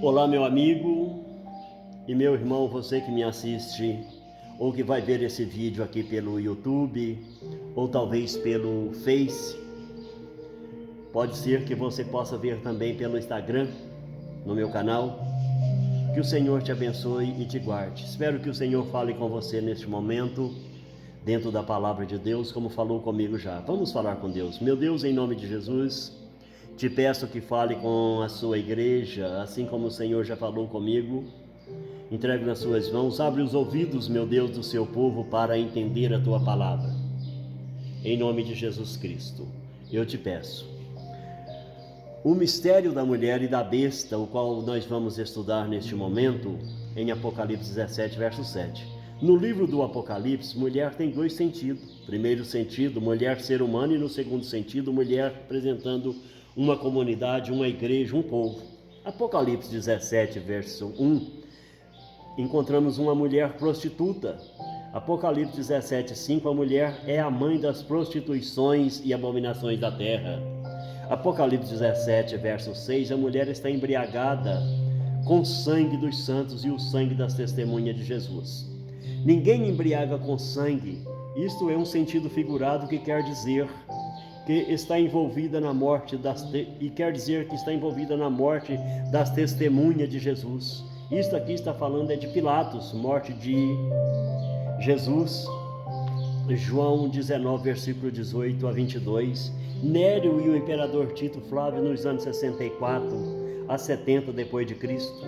Olá, meu amigo e meu irmão, você que me assiste ou que vai ver esse vídeo aqui pelo YouTube ou talvez pelo Face. Pode ser que você possa ver também pelo Instagram, no meu canal. Que o Senhor te abençoe e te guarde. Espero que o Senhor fale com você neste momento, dentro da palavra de Deus, como falou comigo já. Vamos falar com Deus. Meu Deus, em nome de Jesus, te peço que fale com a sua igreja, assim como o Senhor já falou comigo. Entrego nas suas mãos, abre os ouvidos, meu Deus, do seu povo para entender a tua palavra. Em nome de Jesus Cristo, eu te peço. O mistério da mulher e da besta, o qual nós vamos estudar neste momento, em Apocalipse 17, verso 7. No livro do Apocalipse, mulher tem dois sentidos. Primeiro sentido, mulher ser humano, e no segundo sentido, mulher representando uma comunidade, uma igreja, um povo. Apocalipse 17, verso 1, encontramos uma mulher prostituta. Apocalipse 17, 5, a mulher é a mãe das prostituições e abominações da terra. Apocalipse 17, verso 6, a mulher está embriagada com o sangue dos santos e o sangue das testemunhas de Jesus. Ninguém embriaga com sangue. Isto é um sentido figurado que quer dizer que está envolvida na morte das testemunhas de Jesus. Isto aqui está falando é de Pilatos, morte de Jesus. João 19, versículo 18 a 22. Nério e o imperador Tito Flávio nos anos 64 a 70 depois de Cristo.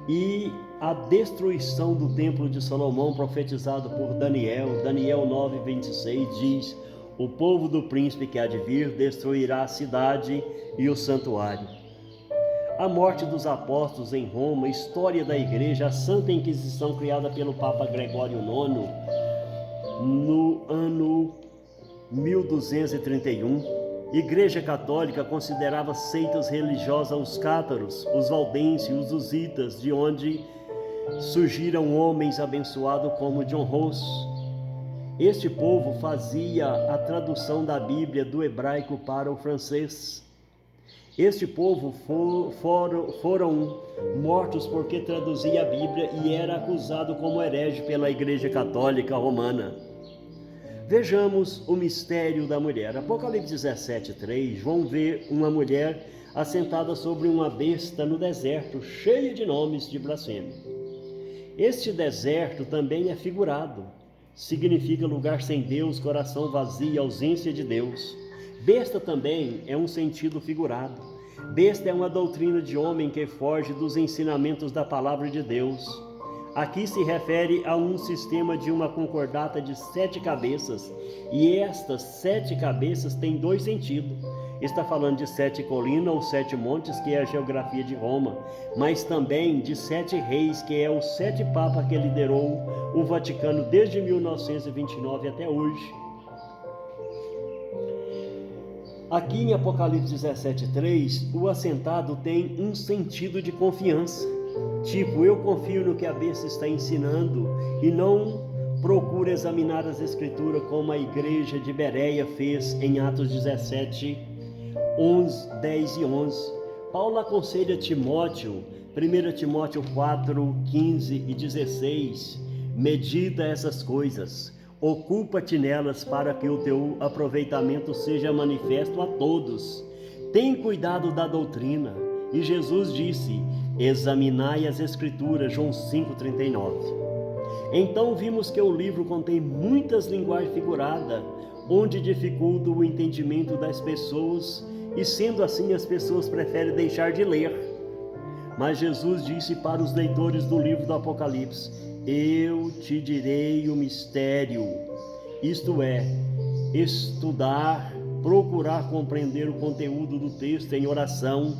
E a destruição do templo de Salomão, profetizado por Daniel. Daniel 9, 26 diz: o povo do príncipe que há de vir destruirá a cidade e o santuário. A morte dos apóstolos em Roma, história da igreja, a Santa Inquisição criada pelo Papa Gregório IX no ano 1231. Igreja Católica considerava seitas religiosas os cátaros, os valdenses, os husitas, de onde surgiram homens abençoados como John Hus. Este povo fazia a tradução da Bíblia do hebraico para o francês. Este povo foram mortos porque traduzia a Bíblia e era acusado como herege pela Igreja Católica Romana. Vejamos o mistério da mulher. Apocalipse 17, 3, João vê uma mulher assentada sobre uma besta no deserto, cheia de nomes de blasfêmia. Este deserto também é figurado. Significa lugar sem Deus, coração vazio, ausência de Deus. Besta também é um sentido figurado. Besta é uma doutrina de homem que foge dos ensinamentos da palavra de Deus. Aqui se refere a um sistema de uma concordata de 7 cabeças, e estas 7 cabeças têm dois sentidos. Está falando de 7 colinas ou 7 montes, que é a geografia de Roma, mas também de 7 reis, que é os 7 papas que liderou o Vaticano desde 1929 até hoje. Aqui em Apocalipse 17:3, o assentado tem um sentido de confiança. Tipo, eu confio no que a besta está ensinando e não procuro examinar as escrituras como a igreja de Bereia fez em Atos 17, 10 e 11. Paulo aconselha Timóteo, 1 Timóteo 4, 15 e 16, medita essas coisas, ocupa-te nelas para que o teu aproveitamento seja manifesto a todos. Tem cuidado da doutrina. E Jesus disse: examinai as escrituras, João 5,39. Então vimos que o livro contém muitas linguagens figuradas, onde dificulta o entendimento das pessoas, e sendo assim as pessoas preferem deixar de ler. Mas Jesus disse para os leitores do livro do Apocalipse: eu te direi o mistério, isto é, estudar, procurar compreender o conteúdo do texto em oração,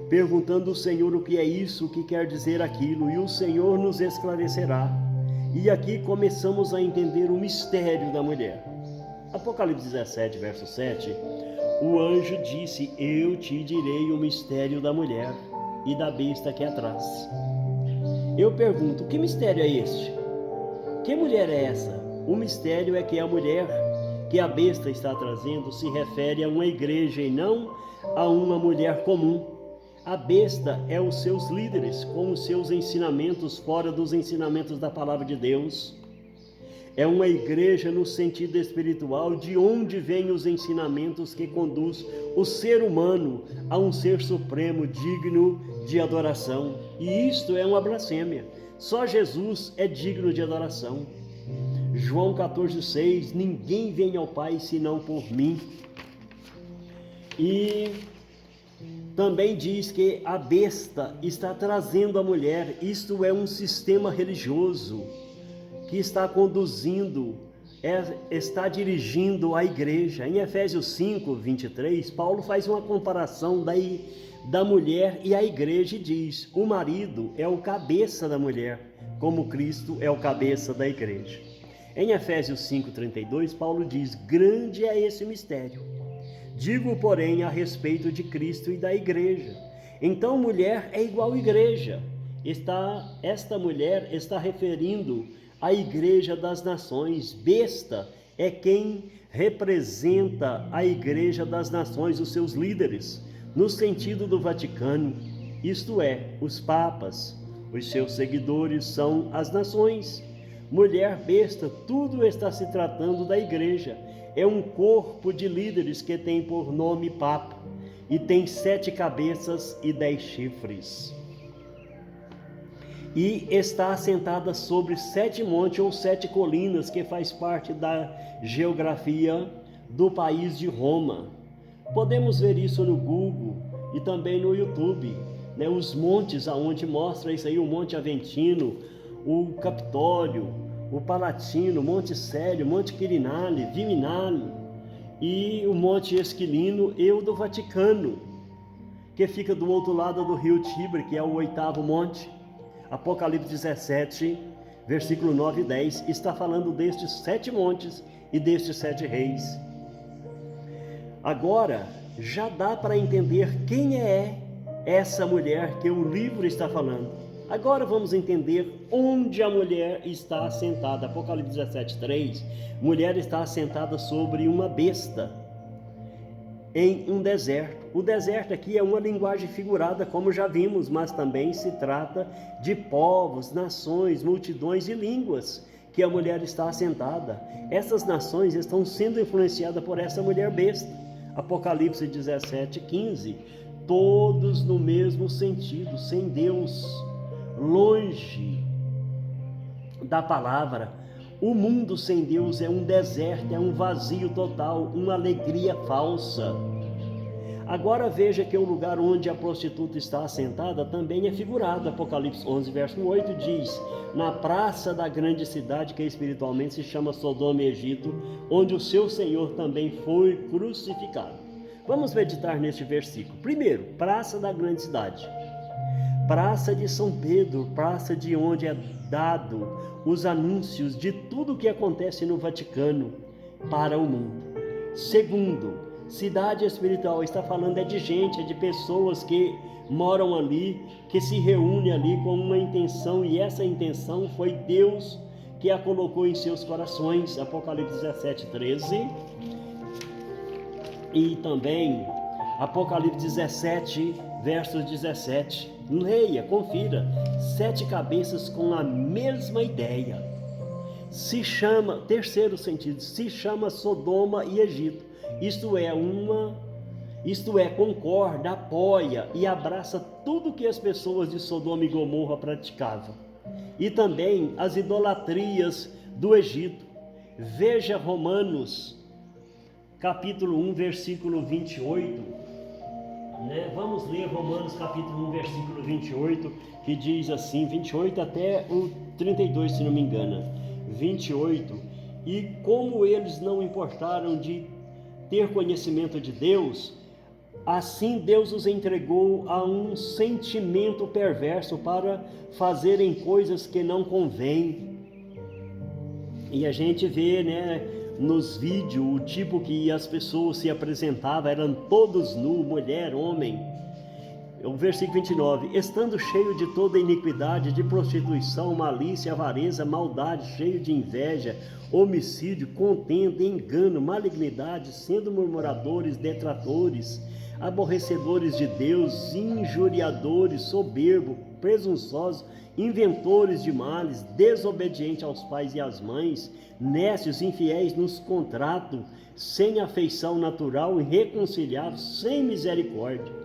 perguntando ao Senhor o que é isso, o que quer dizer aquilo, e o Senhor nos esclarecerá. E aqui começamos a entender o mistério da mulher. Apocalipse 17, verso 7, o anjo disse: eu te direi o mistério da mulher e da besta que atrás. Eu pergunto, que mistério é este? Que mulher é essa? O mistério é que a mulher que a besta está trazendo se refere a uma igreja e não a uma mulher comum. A besta é os seus líderes, com os seus ensinamentos fora dos ensinamentos da palavra de Deus. É uma igreja no sentido espiritual, de onde vêm os ensinamentos que conduz o ser humano a um ser supremo digno de adoração. E isto é uma blasfêmia. Só Jesus é digno de adoração. João 14,6: ninguém vem ao Pai senão por mim. E também diz que a besta está trazendo a mulher. Isto é um sistema religioso que está conduzindo, está dirigindo a igreja. Em Efésios 5:23, Paulo faz uma comparação da mulher e a igreja e diz: o marido é o cabeça da mulher, como Cristo é o cabeça da igreja. Em Efésios 5:32, Paulo diz: grande é esse mistério. Digo, porém, a respeito de Cristo e da igreja. Então, mulher é igual igreja. Esta mulher está referindo a igreja das nações. Besta é quem representa a igreja das nações, os seus líderes, no sentido do Vaticano, isto é, os papas. Os seus seguidores são as nações. Mulher besta, tudo está se tratando da igreja. É um corpo de líderes que tem por nome Papa e tem 7 cabeças e 10 chifres. E está assentada sobre 7 montes ou 7 colinas, que faz parte da geografia do país de Roma. Podemos ver isso no Google e também no YouTube, né? Os montes aonde mostra isso aí: o Monte Aventino, o Capitólio, o Palatino, Monte Célio, Monte Quirinale, Viminale e o Monte Esquilino e o do Vaticano, que fica do outro lado do rio Tibre, que é o 8º monte. Apocalipse 17, versículo 9 e 10, está falando destes 7 montes e destes 7 reis. Agora, já dá para entender quem é essa mulher que o livro está falando. Agora vamos entender onde a mulher está assentada. Apocalipse 17, 3, mulher está assentada sobre uma besta, em um deserto. O deserto aqui é uma linguagem figurada, como já vimos, mas também se trata de povos, nações, multidões e línguas que a mulher está assentada. Essas nações estão sendo influenciadas por essa mulher besta. Apocalipse 17, 15, todos no mesmo sentido, sem Deus, longe da palavra. O mundo sem Deus é um deserto, é um vazio total, uma alegria falsa. Agora veja que o lugar onde a prostituta está assentada também é figurado. Apocalipse 11, verso 8 diz: na praça da grande cidade, que espiritualmente se chama Sodoma e Egito, onde o seu Senhor também foi crucificado. Vamos meditar neste versículo. Primeiro, praça da grande cidade, praça de São Pedro, praça de onde é dado os anúncios de tudo o que acontece no Vaticano para o mundo. Segundo, cidade espiritual, está falando de gente, de pessoas que moram ali, que se reúnem ali com uma intenção, e essa intenção foi Deus que a colocou em seus corações. Apocalipse 17, 13 e também Apocalipse 17, versos 17. Leia, confira. 7 cabeças com a mesma ideia. Se chama, terceiro sentido, se chama Sodoma e Egito. Isto é, concorda, apoia e abraça tudo que as pessoas de Sodoma e Gomorra praticavam. E também as idolatrias do Egito. Veja Romanos, capítulo 1, versículo 28. Vamos ler Romanos capítulo 1, versículo 28, que diz assim, 28 até o 32, se não me engano. 28, e como eles não importaram de ter conhecimento de Deus, assim Deus os entregou a um sentimento perverso para fazerem coisas que não convém. E a gente vê, nos vídeos, o tipo que as pessoas se apresentavam, eram todos nus, mulher, homem, o versículo 29, estando cheio de toda iniquidade, de prostituição, malícia, avareza, maldade, cheio de inveja, homicídio, contenda, engano, malignidade, sendo murmuradores, detratores, aborrecedores de Deus, injuriadores, soberbos, presunçosos, inventores de males, desobedientes aos pais e às mães, nécios, infiéis nos contratos, sem afeição natural, irreconciliáveis, sem misericórdia.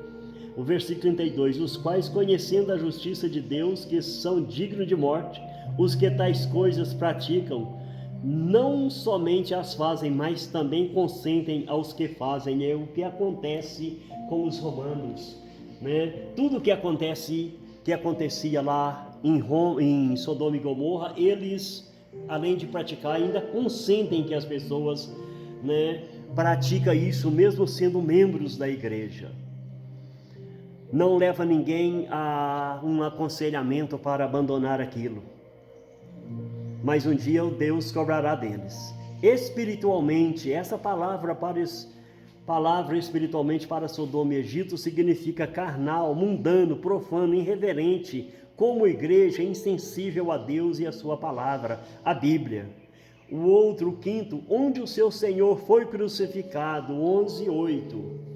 O versículo 32, os quais, conhecendo a justiça de Deus, que são dignos de morte, os que tais coisas praticam, não somente as fazem, mas também consentem aos que fazem. É o que acontece com os romanos, né? Tudo que acontecia lá em Sodoma e Gomorra, eles, além de praticar, ainda consentem que as pessoas, né, praticam isso, mesmo sendo membros da igreja. Não leva ninguém a um aconselhamento para abandonar aquilo, mas um dia o Deus cobrará deles. Espiritualmente, essa palavra espiritualmente para Sodoma e Egito significa carnal, mundano, profano, irreverente, como igreja insensível a Deus e a sua palavra, a Bíblia. O outro, quinto, onde o seu Senhor foi crucificado, 11:8.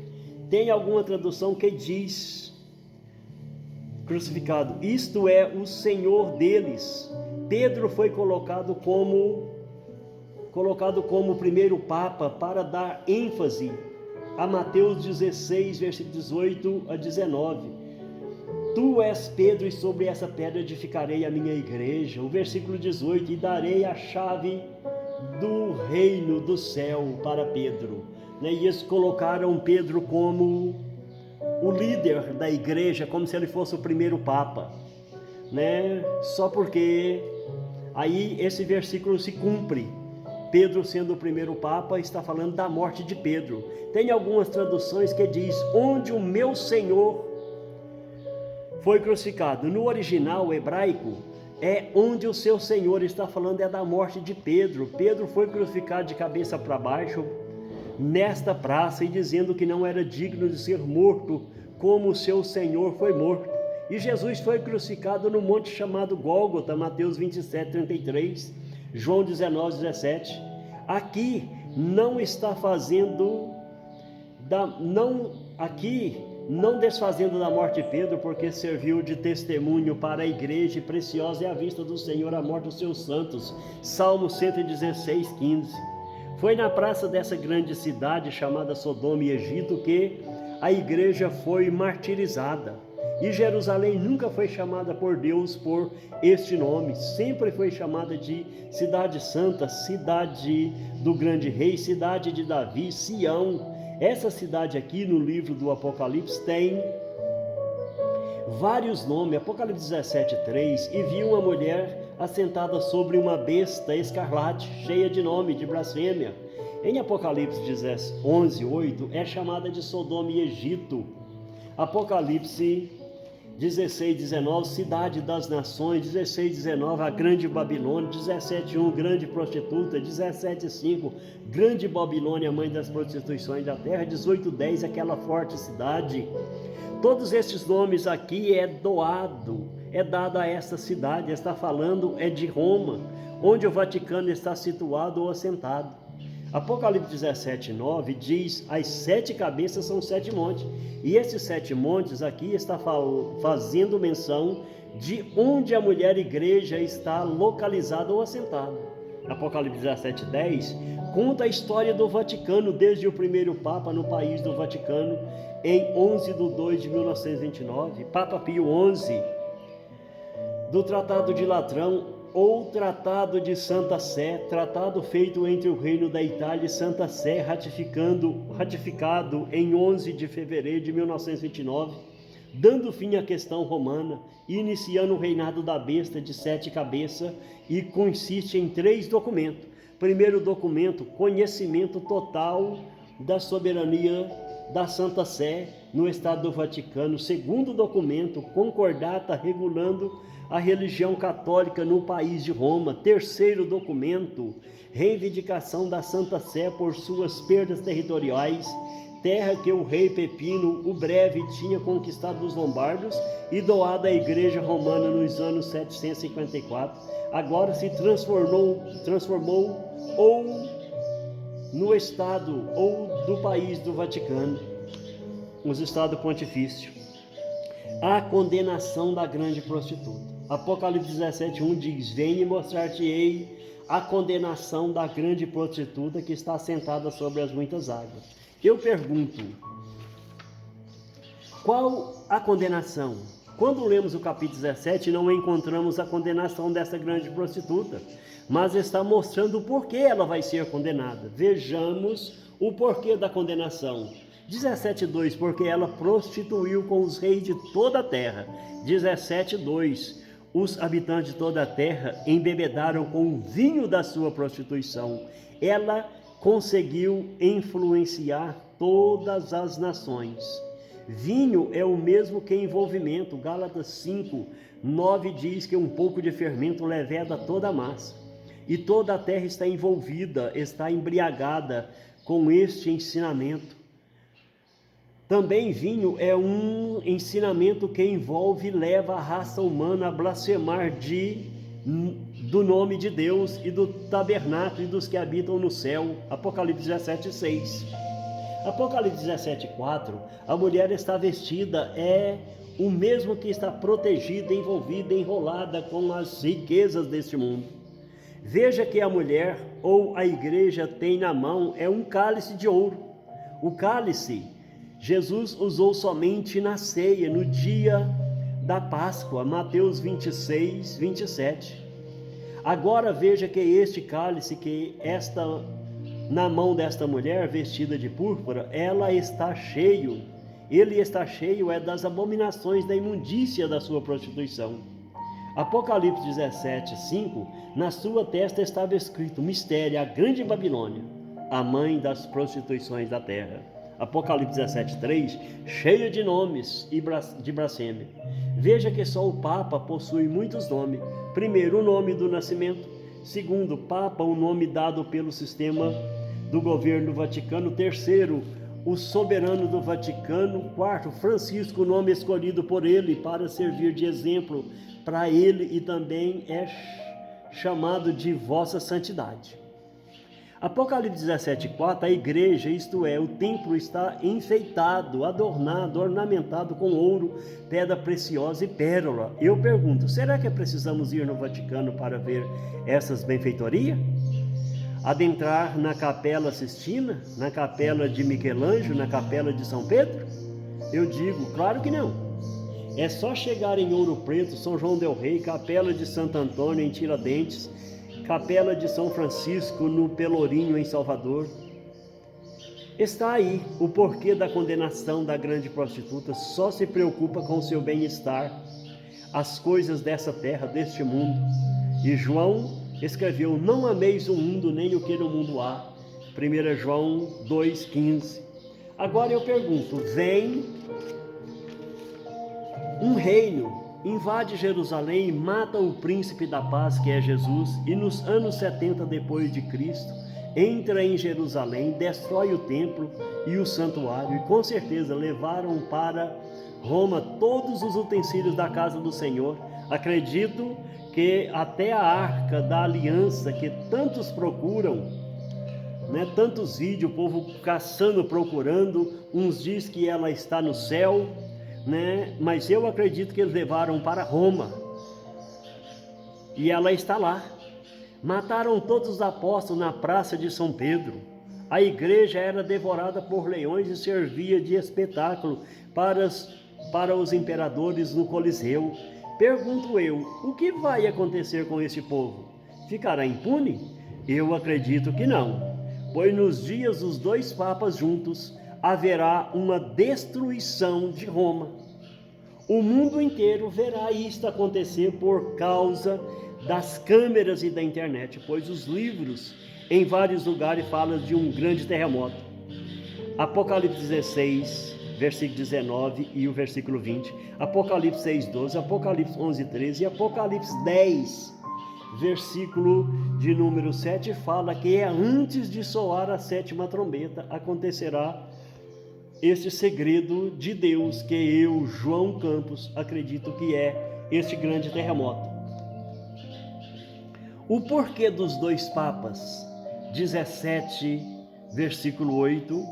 Tem alguma tradução que diz crucificado, isto é, o Senhor deles. Pedro foi colocado como primeiro papa para dar ênfase a Mateus 16, versículo 18 a 19. Tu és Pedro, e sobre essa pedra edificarei a minha igreja. O versículo 18, e darei a chave do reino do céu para Pedro. E eles colocaram Pedro como o líder da igreja, como se ele fosse o primeiro papa, né? Só porque aí esse versículo se cumpre. Pedro, sendo o primeiro papa, está falando da morte de Pedro. Tem algumas traduções que diz, onde o meu Senhor foi crucificado. No original hebraico, é onde o seu Senhor, está falando é da morte de Pedro. Pedro foi crucificado de cabeça para baixo, nesta praça, e dizendo que não era digno de ser morto, como o seu Senhor foi morto. E Jesus foi crucificado no monte chamado Gólgota, Mateus 27:33, João 19:17. Aqui não está não desfazendo da morte de Pedro, porque serviu de testemunho para a igreja, e preciosa é a vista do Senhor a morte dos seus santos. Salmo 116:15. Foi na praça dessa grande cidade chamada Sodoma e Egito que a igreja foi martirizada. E Jerusalém nunca foi chamada por Deus por este nome, sempre foi chamada de Cidade Santa, Cidade do Grande Rei, Cidade de Davi, Sião. Essa cidade aqui no livro do Apocalipse tem vários nomes. Apocalipse 17:3, e viu uma mulher assentada sobre uma besta escarlate, cheia de nome, de blasfêmia. Em Apocalipse 11:8 é chamada de Sodoma e Egito. Apocalipse 16:19, cidade das nações. 16:19, a grande Babilônia. 17:1, grande prostituta. 17:5, grande Babilônia, mãe das prostituições da terra. 18:10, aquela forte cidade. Todos esses nomes aqui é dado a esta cidade. Está falando é de Roma, onde o Vaticano está situado ou assentado. Apocalipse 17:9 diz, as 7 cabeças são 7 montes, e esses 7 montes aqui está fazendo menção de onde a mulher igreja está localizada ou assentada. Apocalipse 17:10 conta a história do Vaticano, desde o primeiro Papa no país do Vaticano, em 11/2/1929, Papa Pio XI, do Tratado de Latrão, ou Tratado de Santa Sé, tratado feito entre o Reino da Itália e Santa Sé, ratificado em 11 de fevereiro de 1929, dando fim à questão romana, iniciando o reinado da besta de 7 cabeças, e consiste em 3 documentos. Primeiro documento, conhecimento total da soberania da Santa Sé no Estado do Vaticano. Segundo documento, concordata regulando a religião católica no país de Roma. Terceiro documento, reivindicação da Santa Sé por suas perdas territoriais. terra que o rei Pepino o Breve tinha conquistado dos lombardos e doado à igreja romana nos anos 754, agora se transformou ou no estado ou do país do Vaticano, os estados pontifícios. A condenação da grande prostituta. Apocalipse 17:1 diz: venha e mostrar-te-ei a condenação da grande prostituta que está sentada sobre as muitas águas. Eu pergunto, qual a condenação? Quando lemos o capítulo 17, não encontramos a condenação dessa grande prostituta, mas está mostrando o porquê ela vai ser condenada. Vejamos o porquê da condenação. 17:2, porque ela prostituiu com os reis de toda a terra. 17:2, os habitantes de toda a terra embebedaram com o vinho da sua prostituição. Ela conseguiu influenciar todas as nações. Vinho é o mesmo que envolvimento. Gálatas 5:9 diz que um pouco de fermento leveda toda a massa. E toda a terra está envolvida, está embriagada com este ensinamento. Também vinho é um ensinamento que envolve e leva a raça humana a blasfemar do nome de Deus e do tabernáculo e dos que habitam no céu. Apocalipse 17:6. Apocalipse 17:4, a mulher está vestida, é o mesmo que está protegida, envolvida, enrolada com as riquezas deste mundo. Veja que a mulher ou a igreja tem na mão um cálice de ouro. O cálice Jesus usou somente na ceia, no dia da Páscoa, Mateus 26:27. Agora veja que este cálice, na mão desta mulher vestida de púrpura, ele está cheio das abominações da imundícia da sua prostituição. Apocalipse 17:5, na sua testa estava escrito: mistério, a grande Babilônia, a mãe das prostituições da terra. Apocalipse 17:3, cheio de nomes e de blasfêmia. Veja que só o Papa possui muitos nomes. Primeiro, o nome do nascimento. Segundo, Papa, o nome dado pelo sistema do governo Vaticano. Terceiro, o soberano do Vaticano. Quarto, Francisco, o nome escolhido por ele para servir de exemplo para ele e também é chamado de Vossa Santidade. Apocalipse 17:4, a igreja, isto é, o templo está enfeitado, adornado, ornamentado com ouro, pedra preciosa e pérola. Eu pergunto, será que precisamos ir no Vaticano para ver essas benfeitorias? Adentrar na Capela Sistina, na Capela de Michelangelo, na Capela de São Pedro? Eu digo, claro que não. É só chegar em Ouro Preto, São João del Rei, Capela de Santo Antônio em Tiradentes, Capela de São Francisco no Pelourinho em Salvador. Está aí o porquê da condenação da grande prostituta. Só se preocupa com o seu bem-estar, as coisas dessa terra, deste mundo. E João escreveu: não ameis o mundo nem o que no mundo há. 1 João 2,15. Agora eu pergunto, vem um reino, invade Jerusalém, mata o príncipe da paz, que é Jesus, e nos anos 70 depois de Cristo, entra em Jerusalém, destrói o templo e o santuário, e com certeza levaram para Roma todos os utensílios da casa do Senhor. Acredito que até a arca da aliança, que tantos procuram, tantos vídeos, o povo caçando, procurando, uns diz que ela está no céu, mas eu acredito que eles levaram para Roma e ela está lá. Mataram todos os apóstolos na praça de São Pedro. A igreja era devorada por leões e servia de espetáculo para os imperadores no Coliseu. Pergunto eu, o que vai acontecer com esse povo? Ficará impune? Eu acredito que não, pois nos dias dos dois papas juntos haverá uma destruição de Roma. O mundo inteiro verá isto acontecer por causa das câmeras e da internet, pois os livros em vários lugares falam de um grande terremoto. Apocalipse 16, versículo 19 e o versículo 20, Apocalipse 6:12, Apocalipse 11:13 e Apocalipse 10, versículo de número 7, fala que antes de soar a sétima trombeta acontecerá este segredo de Deus que eu, João Campos, acredito que é este grande terremoto. O porquê dos dois papas, 17, versículo 8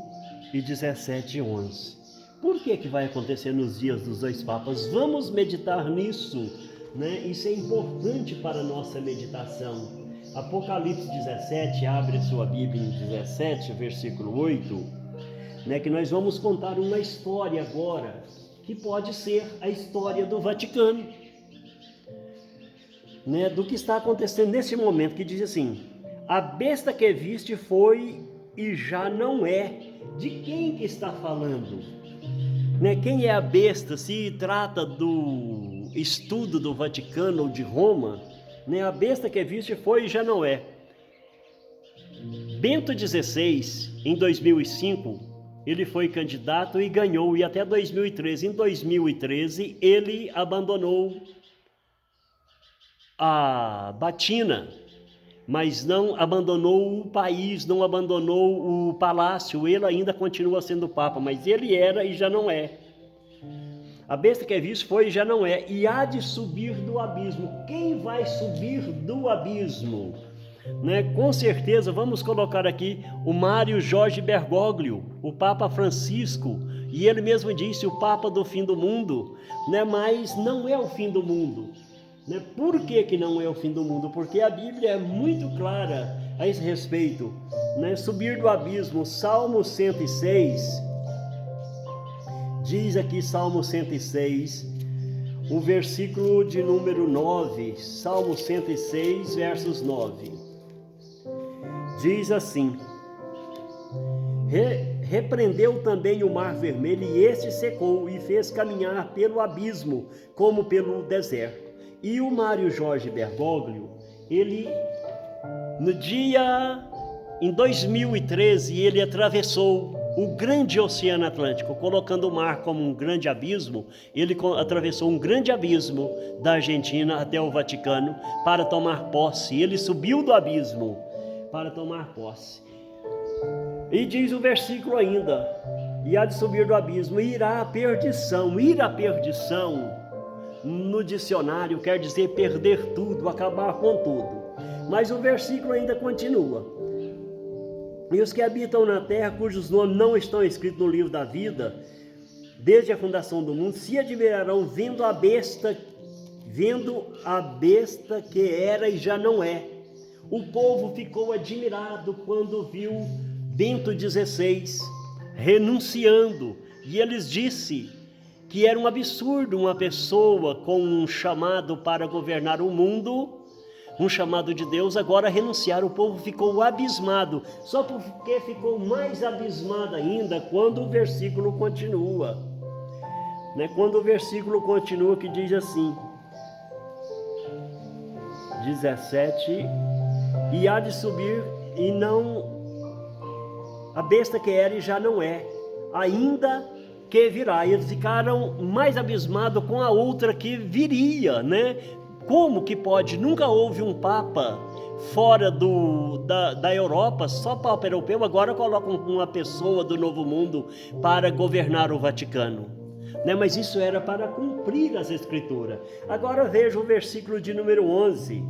e 17, 11. Por que vai acontecer nos dias dos dois papas? Vamos meditar nisso, né? Isso é importante para a nossa meditação. Apocalipse 17, abre a sua Bíblia em 17, versículo 8, né? Que nós vamos contar uma história agora, que pode ser a história do Vaticano, né? Do que está acontecendo nesse momento, que diz assim: a besta que viste foi e já não é. De quem que está falando? Né? Quem é a besta? Se trata do estudo do Vaticano ou de Roma, né? A besta que viste foi e já não é. Bento XVI, em 2005, ele foi candidato e ganhou, e até 2013. Em 2013, ele abandonou a batina, mas não abandonou o país, não abandonou o palácio. Ele ainda continua sendo papa, mas ele era e já não é. A besta que é visto foi e já não é, e há de subir do abismo. Quem vai subir do abismo? Né? Com certeza vamos colocar aqui o Mário Jorge Bergoglio, o Papa Francisco, e ele mesmo disse o Papa do fim do mundo, né? Mas não é o fim do mundo. Né? Por que não é o fim do mundo? Porque a Bíblia é muito clara a esse respeito, né? Subir do abismo, Salmo 106, diz aqui Salmo 106, o versículo de número 9, Salmo 106, versos 9, diz assim: repreendeu também o mar vermelho, e este secou, e fez caminhar pelo abismo, como pelo deserto. E o Mário Jorge Bergoglio, ele, em 2013, ele atravessou o grande Oceano Atlântico, colocando o mar como um grande abismo. Ele atravessou um grande abismo da Argentina até o Vaticano para tomar posse. Ele subiu do abismo para tomar posse. E diz o versículo ainda: e há de subir do abismo, e irá à perdição. Ir à perdição, no dicionário, quer dizer perder tudo, acabar com tudo. Mas o versículo ainda continua: e os que habitam na terra, cujos nomes não estão escritos no livro da vida, desde a fundação do mundo, se admirarão vendo a besta que era e já não é. O povo ficou admirado quando viu Bento XVI renunciando, e eles disse que era um absurdo uma pessoa com um chamado para governar o mundo, um chamado de Deus, agora renunciar. O povo ficou abismado, só porque ficou mais abismado ainda quando o versículo continua, né? Quando o versículo continua, que diz assim, 17, e há de subir e não, a besta que era e já não é, ainda que virá. E eles ficaram mais abismados com a outra que viria, né? Como que pode? Nunca houve um papa fora da Europa, só papa europeu. Agora colocam uma pessoa do Novo Mundo para governar o Vaticano, né? Mas isso era para cumprir as Escrituras. Agora veja o versículo de número 11,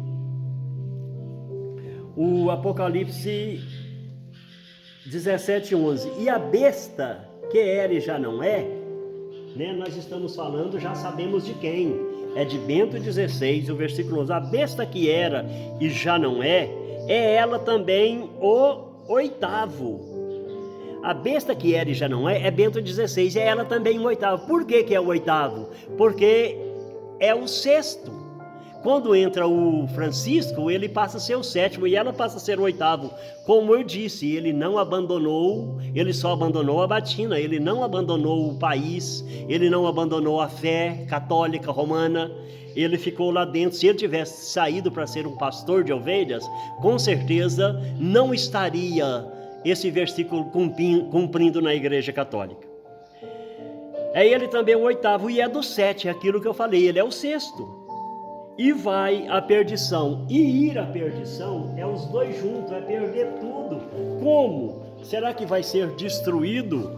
o Apocalipse 17, 11. E a besta que era e já não é, né? Nós estamos falando, já sabemos de quem. É de Bento XVI, o versículo 11. A besta que era e já não é ela também o oitavo. A besta que era e já não é Bento XVI, é ela também o oitavo. Por que é o oitavo? Porque é o sexto. Quando entra o Francisco, ele passa a ser o sétimo e ela passa a ser o oitavo. Como eu disse, ele não abandonou, ele só abandonou a batina, ele não abandonou o país, ele não abandonou a fé católica romana, ele ficou lá dentro. Se ele tivesse saído para ser um pastor de ovelhas, com certeza não estaria esse versículo cumprindo na Igreja Católica. É ele também o oitavo e é do sete, é aquilo que eu falei, ele é o sexto. E vai à perdição. E ir à perdição é os dois juntos, é perder tudo. Como? Será que vai ser destruído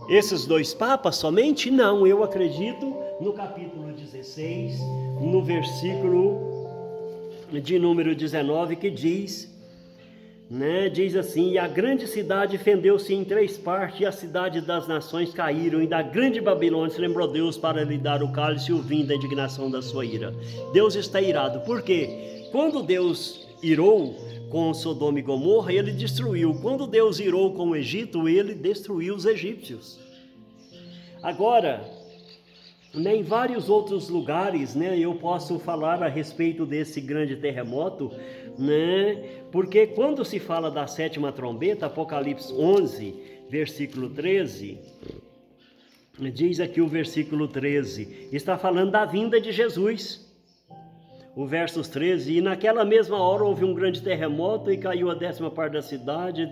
Esses dois papas somente? Não, eu acredito no capítulo 16, no versículo de número 19, que diz, diz assim: e a grande cidade fendeu-se em 3 partes, e a cidade das nações caíram, e da grande Babilônia se lembrou Deus para lhe dar o cálice e o vinho da indignação da sua ira. Deus está irado, porque quando Deus irou com Sodoma e Gomorra, ele destruiu. Quando Deus irou com o Egito, ele destruiu os egípcios. Agora, em vários outros lugares, eu posso falar a respeito desse grande terremoto, porque quando se fala da 7ª trombeta, Apocalipse 11, versículo 13, diz aqui o versículo 13, está falando da vinda de Jesus. O versos 13, e naquela mesma hora houve um grande terremoto e caiu a 10ª parte da cidade.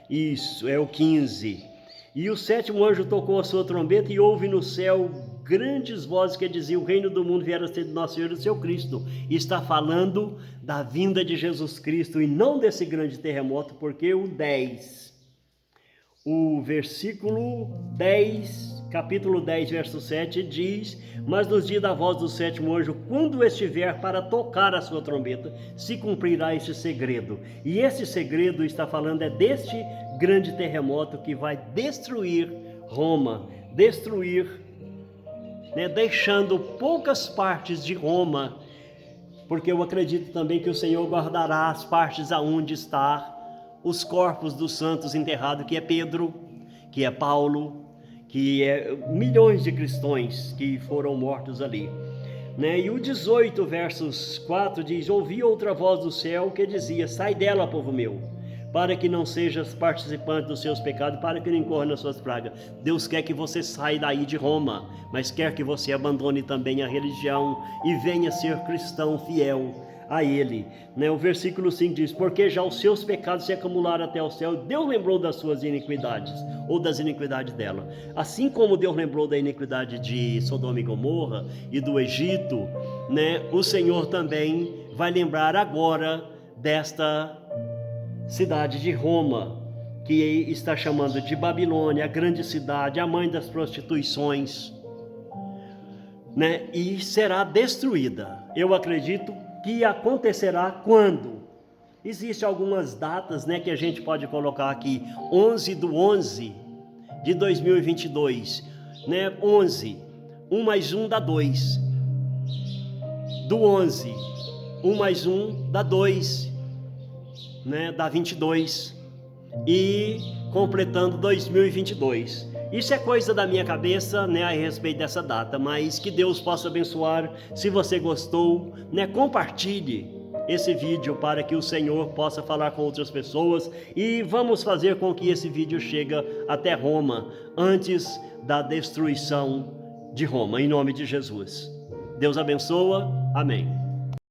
Isso, é o 15. E o 7º anjo tocou a sua trombeta, e houve no céu grandes vozes que diziam: o reino do mundo viera a ser de nosso Senhor e do seu Cristo. E está falando da vinda de Jesus Cristo e não desse grande terremoto, porque o versículo 10, capítulo 10, verso 7 diz: mas nos dias da voz do 7º anjo, quando estiver para tocar a sua trombeta, se cumprirá esse segredo. E esse segredo está falando deste grande terremoto que vai destruir Roma, deixando poucas partes de Roma, porque eu acredito também que o Senhor guardará as partes aonde está os corpos dos santos enterrados, que é Pedro, que é Paulo, que é milhões de cristãos que foram mortos ali. E o 18, versos 4 diz: ouvi outra voz do céu que dizia: sai dela, povo meu, para que não sejas participante dos seus pecados, para que não incorra nas suas pragas. Deus quer que você saia daí de Roma, mas quer que você abandone também a religião e venha ser cristão fiel a Ele. O versículo 5 diz: porque já os seus pecados se acumularam até o céu, Deus lembrou das suas iniquidades, ou das iniquidades dela. Assim como Deus lembrou da iniquidade de Sodoma e Gomorra e do Egito, o Senhor também vai lembrar agora desta cidade de Roma, que está chamando de Babilônia, a grande cidade, a mãe das prostituições, e será destruída. Eu acredito que acontecerá quando? Existem algumas datas, que a gente pode colocar aqui: 11/11 de 2022, 11, 1 mais 1 dá 2, do 11, 1 mais 1 dá 2, dá 22, e completando 2022. Isso é coisa da minha cabeça, a respeito dessa data, mas que Deus possa abençoar. Se você gostou, compartilhe esse vídeo para que o Senhor possa falar com outras pessoas, e vamos fazer com que esse vídeo chegue até Roma antes da destruição de Roma, em nome de Jesus. Deus abençoa, amém.